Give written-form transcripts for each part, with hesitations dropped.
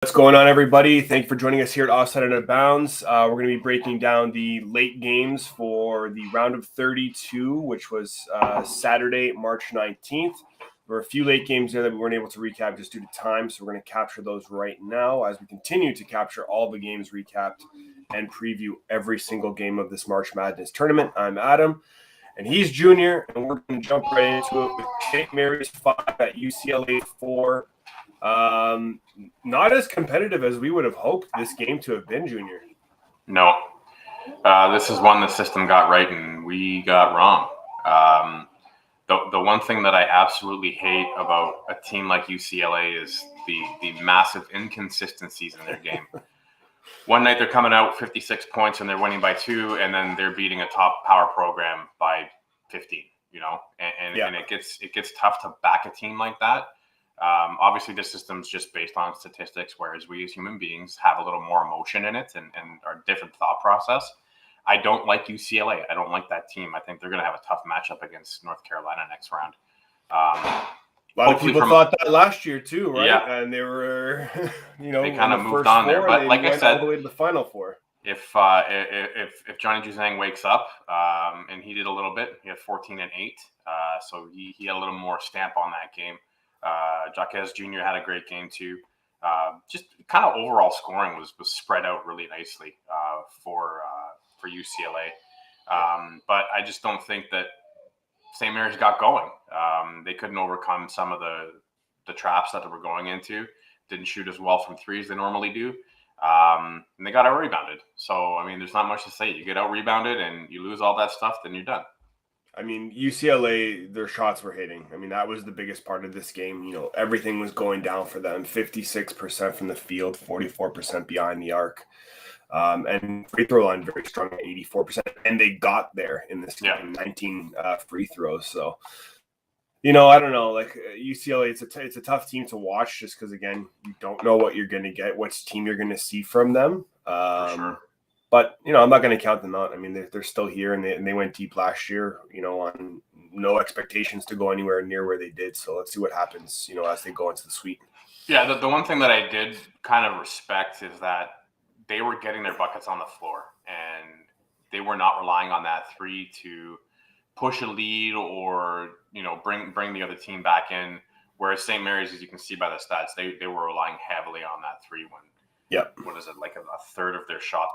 What's going on, everybody? Thank you for joining us here at Offside and Out of Bounds. We're going to be breaking down the late games for the round of 32, which was Saturday, March 19th. There were a few late games there that we weren't able to recap just due to time, so we're going to capture those right now as we continue to capture all the games recapped and preview every single game of this March Madness tournament. I'm Adam, and he's Junior, and we're going to jump right into it with St. Mary's 5 at UCLA 4. Not as competitive as we would have hoped this game to have been, Junior. No. This is one the system got right and we got wrong. The one thing that I absolutely hate about a team like UCLA is the massive inconsistencies in their game. One night they're coming out 56 points and they're winning by 2, and then they're beating a top power program by 15, and it gets tough to back a team like that. Obviously, the system's just based on statistics, whereas we as human beings have a little more emotion in it and our different thought process. I don't like UCLA. I don't like that team. I think they're going to have a tough matchup against North Carolina next round. A lot of people thought that last year too, right? Yeah. And they were, they kind of moved on there. But like I said, all the way to the Final Four. If Johnny Juzang wakes up, and he did a little bit, he had 14 and 8, so he had a little more stamp on that game. Jaquez Jr. had a great game too. Just kind of overall scoring was spread out really nicely for UCLA. But I just don't think that St. Mary's got going. They couldn't overcome some of the traps that they were going into. Didn't shoot as well from three as they normally do. And they got out-rebounded. So, I mean, there's not much to say. You get out-rebounded and you lose all that stuff, then you're done. I mean, UCLA, their shots were hitting. I mean, that was the biggest part of this game. Everything was going down for them. 56% from the field, 44% behind the arc. And free throw line very strong at 84%. And they got there in this game, 19 free throws. So, I don't know. Like UCLA, it's a tough team to watch just because, again, you don't know what you're going to get, what team you're going to see from them. For sure. But, I'm not going to count them out. I mean, they're still here, and they went deep last year, on no expectations to go anywhere near where they did. So let's see what happens, as they go into the sweep. Yeah, the one thing that I did kind of respect is that they were getting their buckets on the floor, and they were not relying on that three to push a lead or, bring the other team back in. Whereas St. Mary's, as you can see by the stats, they were relying heavily on that three when, what is it, like a third of their shot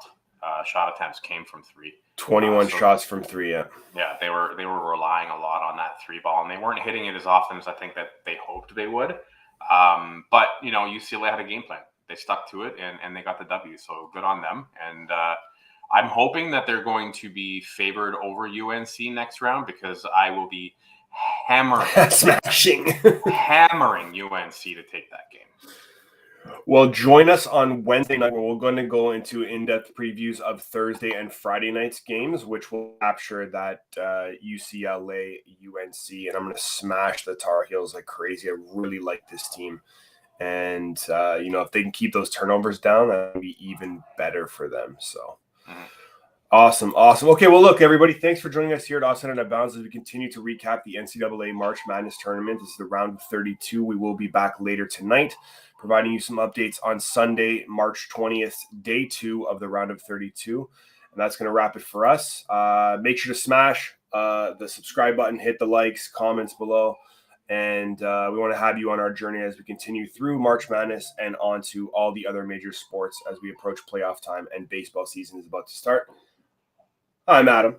attempts came from three. 21 shots from three, Yeah, they were relying a lot on that three ball, and they weren't hitting it as often as I think that they hoped they would. But, UCLA had a game plan. They stuck to it, and they got the W, so good on them. And I'm hoping that they're going to be favored over UNC next round, because I will be hammering UNC to take that game. Well, join us on Wednesday night where we're going to go into in-depth previews of Thursday and Friday night's games, which will capture that UCLA UNC, and I'm going to smash the Tar Heels like crazy. I really like this team, and if they can keep those turnovers down, that would be even better for them. So. Awesome. Okay, well, look, everybody, thanks for joining us here at Offside and Out of Bounds as we continue to recap the NCAA March Madness tournament. This is the round of 32. We will be back later tonight, providing you some updates on Sunday, March 20th, day 2 of the round of 32. And that's going to wrap it for us. Make sure to smash the subscribe button, hit the likes, comments below. And we want to have you on our journey as we continue through March Madness and on to all the other major sports as we approach playoff time and baseball season is about to start. I'm Adam.